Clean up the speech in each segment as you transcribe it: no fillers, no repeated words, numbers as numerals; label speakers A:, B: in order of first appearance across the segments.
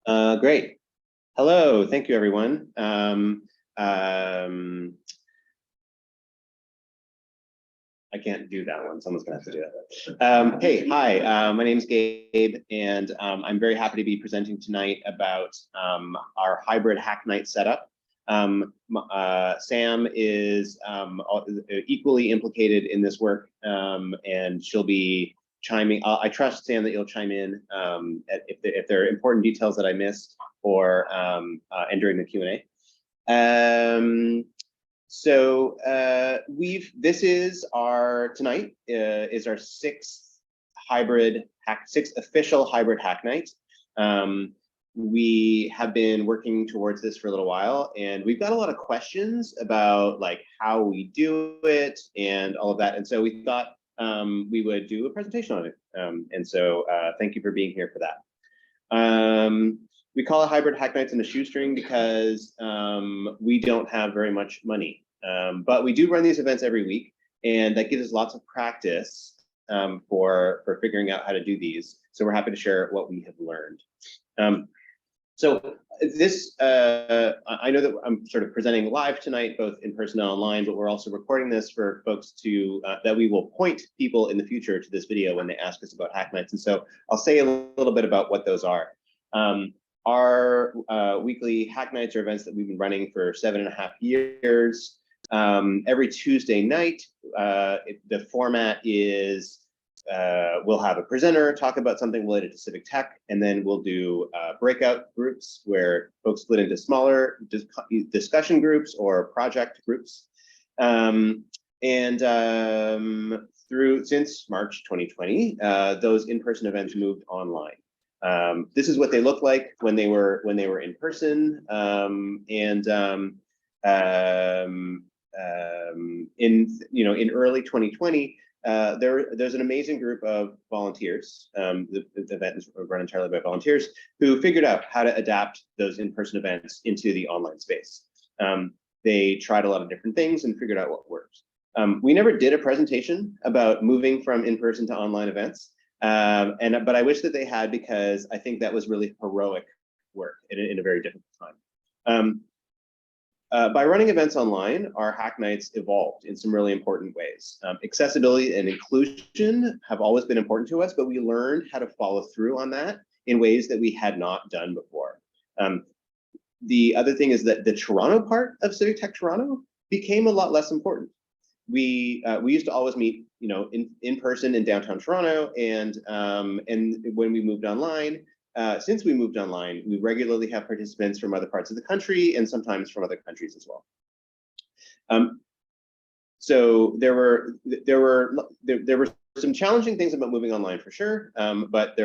A: Great. Hello, thank you, everyone. I can't do that one. Someone's gonna have to do that. Hey, hi, my name's Gabe, and I'm very happy to be presenting tonight about our hybrid Hacknight setup. Sam is equally implicated in this work, and she'll be chiming. I trust, Sam, that you'll chime in if there are important details that I missed or and during the Q&A. This is tonight is our sixth official hybrid Hacknight. We have been working towards this for a little while, and we've got a lot of questions about like how we do it and all of that. And so we thought we would do a presentation on it. Thank you for being here for that. We call it hybrid Hacknights and a shoestring because we don't have very much money, but we do run these events every week, and that gives us lots of practice for figuring out how to do these. So we're happy to share what we have learned. I know that I'm sort of presenting live tonight, both in person and online, but we're also recording this for folks that we will point people in the future to this video when they ask us about Hacknights. And so I'll say a little bit about what those are. Our weekly Hacknights are events that we've been running for 7.5 years. Every Tuesday night, the format is we'll have a presenter talk about something related to civic tech, and then we'll do breakout groups where folks split into smaller discussion groups or project groups. Since March 2020, those in-person events moved online. This is what they look like when they were in person, in early 2020. There's an amazing group of volunteers. The event is run entirely by volunteers who figured out how to adapt those in-person events into the online space. They tried a lot of different things and figured out what works. We never did a presentation about moving from in-person to online events, but I wish that they had, because I think that was really heroic work in a very difficult time. By running events online, our Hacknights evolved in some really important ways. Accessibility and inclusion have always been important to us, but we learned how to follow through on that in ways that we had not done before. The other thing is that the Toronto part of Civic Tech Toronto became a lot less important. We used to always meet, in person in downtown Toronto, and when we moved online. Since we moved online, we regularly have participants from other parts of the country and sometimes from other countries as well. So there were some challenging things about moving online for sure, but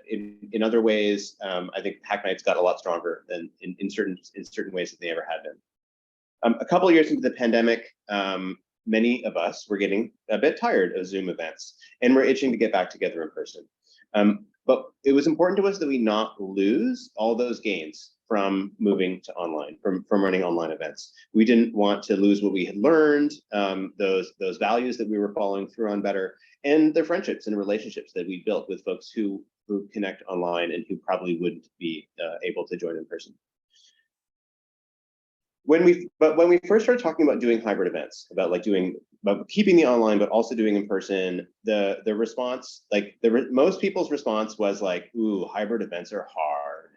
A: in other ways, I think Hacknights got a lot stronger than in certain ways that they ever had been. A couple of years into the pandemic, many of us were getting a bit tired of Zoom events, and we're itching to get back together in person. But it was important to us that we not lose all those gains from moving to online, from running online events. We didn't want to lose what we had learned, those values that we were following through on better, and the friendships and relationships that we built with folks who connect online and who probably wouldn't be able to join in person. When we first started talking about doing hybrid events, about keeping the online but also doing in person, the response, most people's response was like, "Ooh, hybrid events are hard,"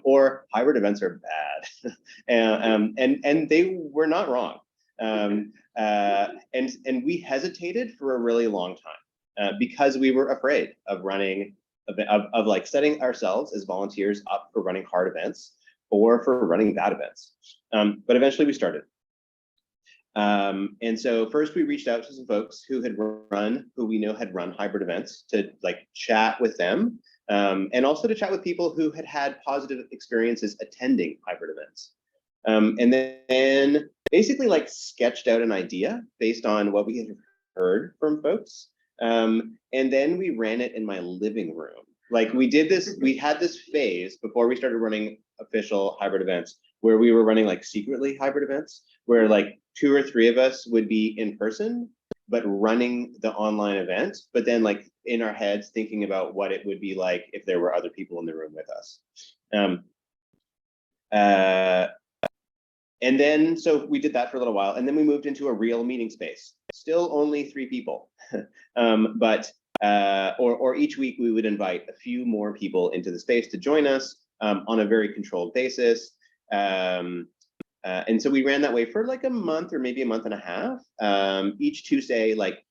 A: or "hybrid events are bad," and they were not wrong. And we hesitated for a really long time because we were afraid of running of setting ourselves as volunteers up for running hard events or for running bad events. But eventually we started. And so first we reached out to some folks who we know had run hybrid events to chat with them, and also to chat with people who had positive experiences attending hybrid events. And then basically sketched out an idea based on what we had heard from folks. And then we ran it in my living room. We had this phase before we started running official hybrid events where we were running secretly hybrid events where 2 or 3 of us would be in person but running the online event, but then like in our heads thinking about what it would be like if there were other people in the room with us. And then, so we did that for a little while, and then we moved into a real meeting space. Still only 3 people, or each week we would invite a few more people into the space to join us on a very controlled basis. And so we ran that way for like a month or maybe a month and a half, each Tuesday, like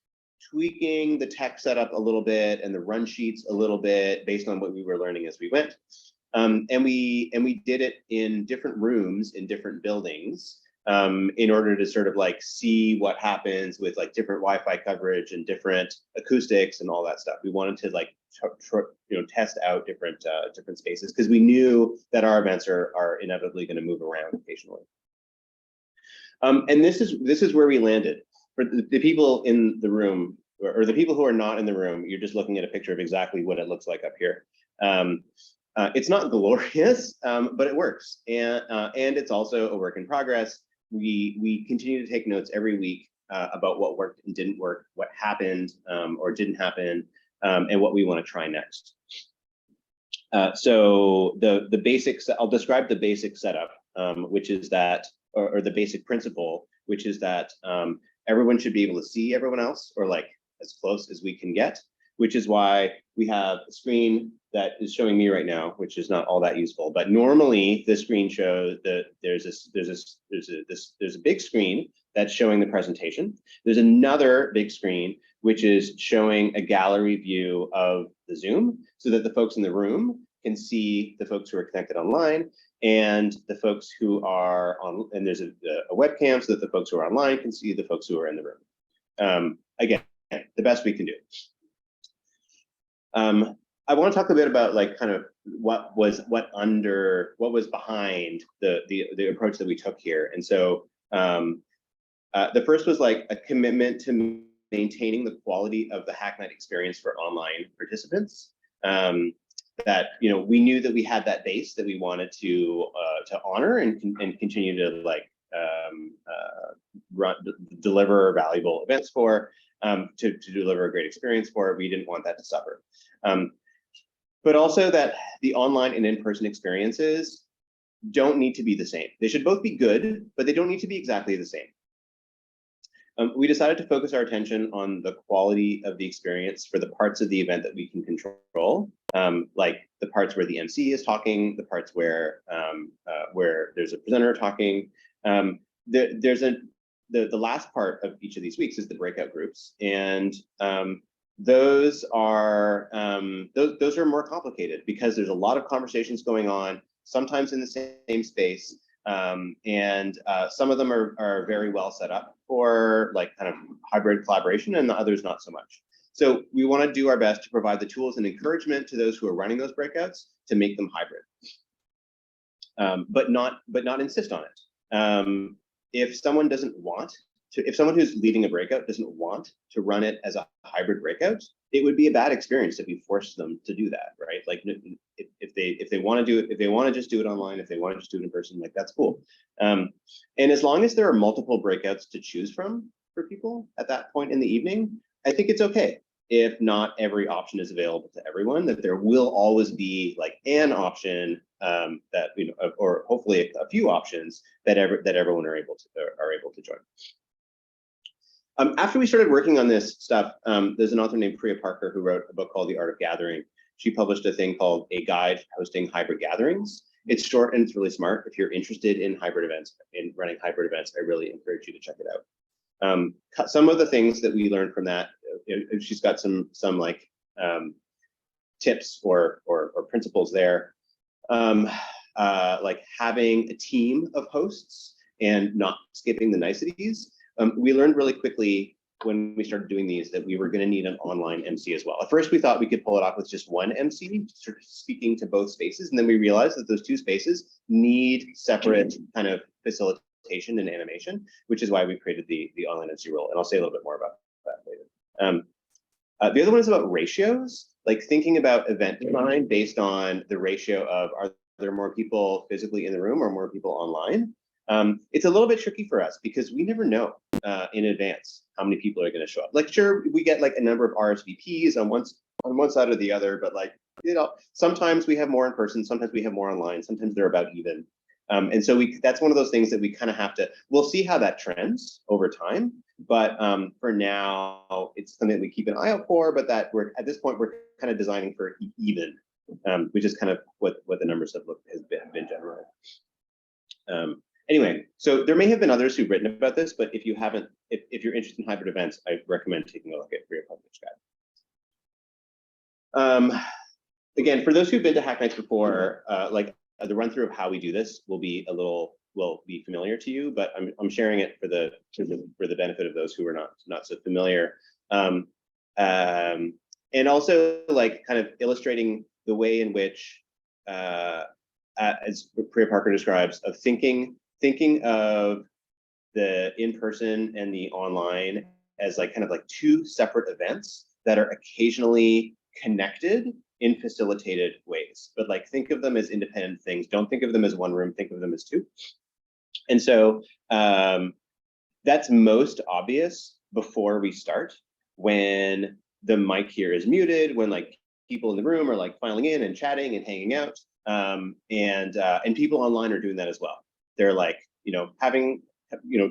A: tweaking the tech setup a little bit and the run sheets a little bit based on what we were learning as we went. And we did it in different rooms in different buildings in order to sort of like see what happens with like different Wi-Fi coverage and different acoustics and all that stuff. We wanted to like test out different spaces because we knew that our events are inevitably going to move around occasionally. And this is where we landed. For the people in the room, or the people who are not in the room, you're just looking at a picture of exactly what it looks like up here. It's not glorious, but it works, and it's also a work in progress. We continue to take notes every week about what worked and didn't work, what happened or didn't happen, and what we want to try next. So the basics, I'll describe the basic setup, which is that, or the basic principle, which is that everyone should be able to see everyone else, or like as close as we can get, which is why we have a screen that is showing me right now, which is not all that useful. But normally the screen shows that there's a big screen that's showing the presentation. There's another big screen which is showing a gallery view of the Zoom, so that the folks in the room can see the folks who are connected online, and the folks who are on, and there's a webcam so that the folks who are online can see the folks who are in the room. Again, the best we can do. I want to talk a bit about like kind of what was behind the approach that we took here. And so the first was like a commitment to maintaining the quality of the Hacknight experience for online participants. That we knew that we had that base that we wanted to honor and continue to like deliver valuable events for, to deliver a great experience for. We didn't want that to suffer. But also that the online and in-person experiences don't need to be the same. They should both be good, but they don't need to be exactly the same. We decided to focus our attention on the quality of the experience for the parts of the event that we can control, like the parts where the MC is talking, the parts where there's a presenter talking. The last part of each of these weeks is the breakout groups, and those are more complicated because there's a lot of conversations going on, sometimes in the same space, and some of them are very well set up for like kind of hybrid collaboration, and the others not so much. So we want to do our best to provide the tools and encouragement to those who are running those breakouts to make them hybrid, but not insist on it. If someone doesn't want to, if someone who's leading a breakout doesn't want to run it as a hybrid breakout, it would be a bad experience if we forced them to do that, right? Like if they want to do it, if they want to just do it online, if they want to just do it in person, like that's cool. And as long as there are multiple breakouts to choose from for people at that point in the evening, I think it's okay. If not every option is available to everyone, that there will always be like an option that or hopefully a few options that everyone are able to join. After we started working on this stuff, there's an author named Priya Parker who wrote a book called The Art of Gathering. She published a thing called A Guide to Hosting Hybrid Gatherings. It's short and it's really smart. If you're interested in hybrid events, in running hybrid events, I really encourage you to check it out. Some of the things that we learned from that, she's got some like tips or principles there, like having a team of hosts and not skipping the niceties. We learned really quickly when we started doing these that we were going to need an online MC as well. At first, we thought we could pull it off with just one MC, sort of speaking to both spaces, and then we realized that those two spaces need separate kind of facilitation and animation, which is why we created the online MC role. And I'll say a little bit more about that later. The other one is about ratios, like thinking about event design based on the ratio of are there more people physically in the room or more people online. It's a little bit tricky for us because we never know in advance how many people are going to show up. Like, sure, we get like a number of RSVPs on one side or the other, but like, you know, sometimes we have more in person, sometimes we have more online, sometimes they're about even. And so that's one of those things that we kind of have to, we'll see how that trends over time. But for now, it's something that we keep an eye out for, but that at this point, we're kind of designing for even, which is kind of what the numbers have been generally. Anyway, so there may have been others who've written about this, but if you haven't, if you're interested in hybrid events, I recommend taking a look at Career Partners Guide. Again, for those who've been to Hacknights before, like the run through of how we do this will be familiar to you, but I'm sharing it for the benefit of those who are not so familiar, and also like kind of illustrating the way in which, as Priya Parker describes, of thinking of the in-person and the online as like kind of like two separate events that are occasionally connected in facilitated ways, but like think of them as independent things. Don't think of them as one room, think of them as two. And so that's most obvious before we start, when the mic here is muted, when like people in the room are like filing in and chatting and hanging out, and people online are doing that as well. They're like, you know,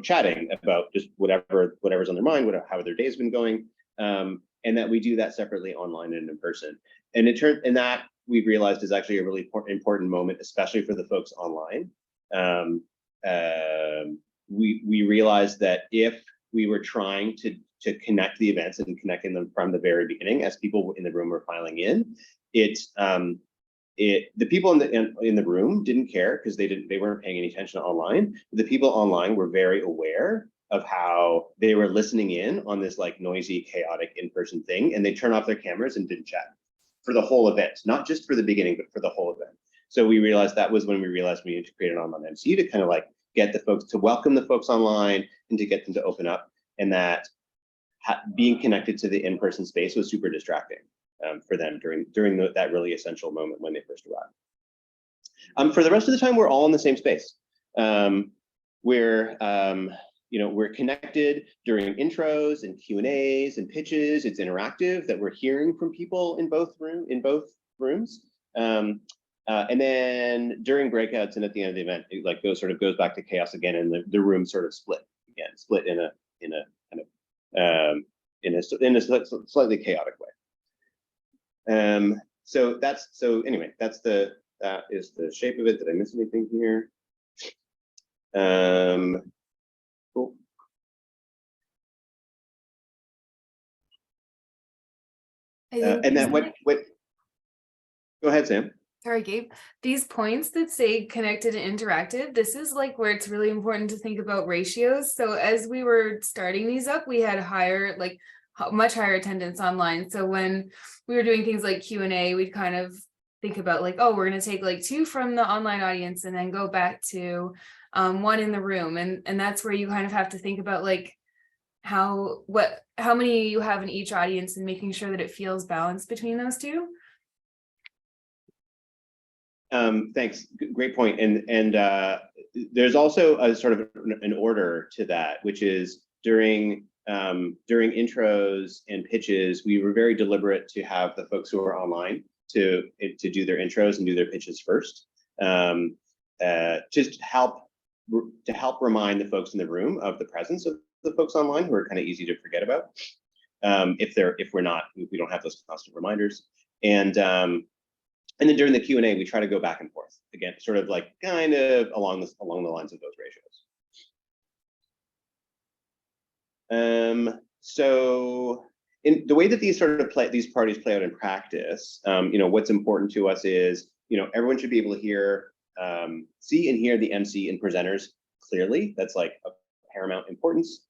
A: chatting about just whatever's on their mind, how their day's been going, and that we do that separately online and in person. And that we've realized is actually a really important moment, especially for the folks online. We realized that if we were trying to connect the events and connecting them from the very beginning, as people in the room were filing in, the people in the room didn't care because they weren't paying any attention online. The people online were very aware of how they were listening in on this like noisy, chaotic in-person thing, and they turned off their cameras and didn't chat for the whole event, not just for the beginning, but for the whole event. So we realized that was when we realized we needed to create an online MC to kind of like get the folks to welcome the folks online and to get them to open up, and that being connected to the in-person space was super distracting for them during that really essential moment when they first arrived. For the rest of the time, we're all in the same space. We're connected during intros and Q&As and pitches. It's interactive, that we're hearing from people in both rooms. And then during breakouts and at the end of the event, it like goes back to chaos again, and the room sort of split in a slightly chaotic way. Anyway, that is the shape of it. Did I miss anything here? Cool. And then what? Go ahead, Sam.
B: Sorry, Gabe. These points that say connected and interactive, this is like where it's really important to think about ratios. So as we were starting these up, we had much higher attendance online. So when we were doing things like Q&A, we'd kind of think about like, oh, we're going to take like 2 from the online audience and then go back to 1 in the room. And that's where you kind of have to think about like how many you have in each audience and making sure that it feels balanced between those two.
A: Thanks. Great point. And there's also a sort of an order to that, which is during intros and pitches, we were very deliberate to have the folks who are online to do their intros and do their pitches first, just to help remind the folks in the room of the presence of the folks online, who are kind of easy to forget about if we don't have those constant reminders. And then during the Q&A, we try to go back and forth again, sort of like kind of along the lines of those ratios. So in the way that these parties play out in practice, what's important to us is, everyone should be able to see and hear the MC and presenters clearly. That's like of paramount importance.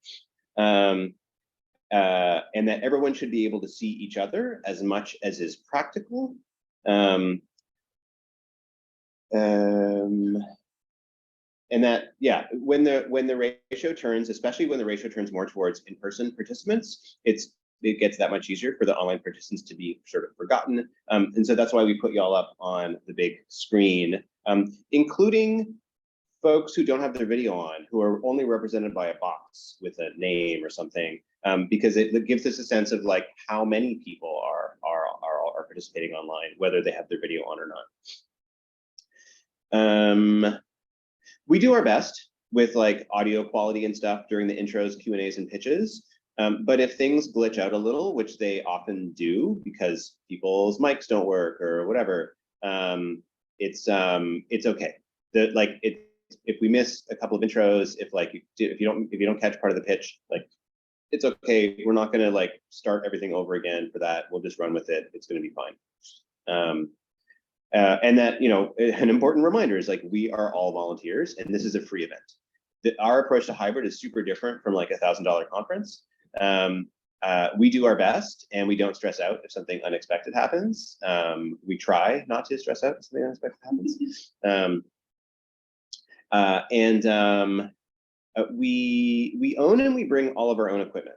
A: And that everyone should be able to see each other as much as is practical. And that, when the ratio turns, especially when the ratio turns more towards in-person participants, it gets that much easier for the online participants to be sort of forgotten. And so that's why we put y'all up on the big screen, including folks who don't have their video on, who are only represented by a box with a name or something, because it gives us a sense of like how many people are participating online, whether they have their video on or not. We do our best with like audio quality and stuff during the intros, Q&As, and pitches. But if things glitch out a little, which they often do because people's mics don't work or whatever, it's okay. If we miss a couple of intros, if you don't catch part of the pitch, like it's okay. We're not gonna like start everything over again for that. We'll just run with it. It's gonna be fine. And that, you know, an important reminder is like we are all volunteers, and this is a free event. Our approach to hybrid is super different from like $1,000 conference. We do our best, and we don't stress out if something unexpected happens. We try not to stress out if something unexpected happens. We own and we bring all of our own equipment,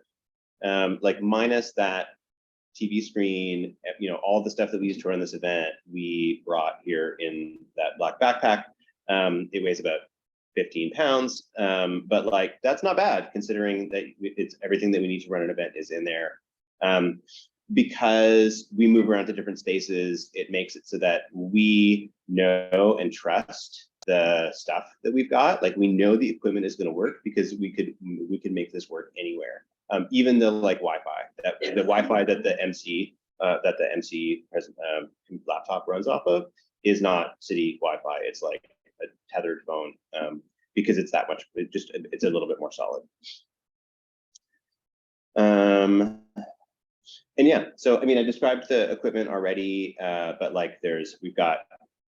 A: like minus that TV screen, you know, all the stuff that we used to run this event, we brought here in that black backpack. It weighs about 15 pounds, but like that's not bad considering that it's everything that we need to run an event is in there. Because we move around to different spaces, it makes it so that we know and trust the stuff that we've got. Like we know the equipment is going to work because we could make this work anywhere. Even the like Wi-Fi, the Wi-Fi that the MC laptop runs off of is not city Wi-Fi. It's like a tethered phone, because it's that much. It's a little bit more solid. And yeah, so I mean, I described the equipment already, but like we've got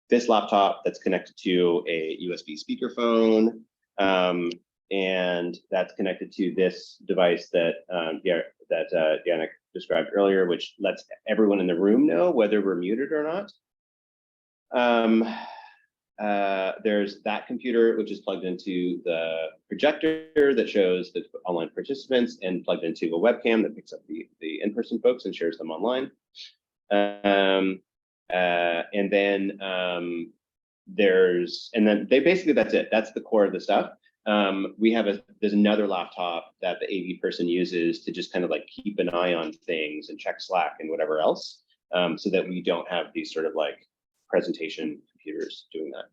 A: this laptop that's connected to a USB speakerphone, and that's connected to this device that Yannick described earlier, which lets everyone in the room know whether we're muted or not. There's that computer, which is plugged into the projector that shows the online participants and plugged into a webcam that picks up the in-person folks and shares them online. And then that's it. That's the core of the stuff. There's another laptop that the AV person uses to just kind of like keep an eye on things and check Slack and whatever else, so that we don't have these sort of like presentation computers doing that.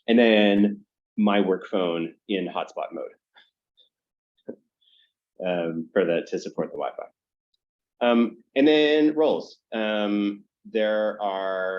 A: And then my work phone in hotspot mode to support the Wi-Fi. And then roles. There are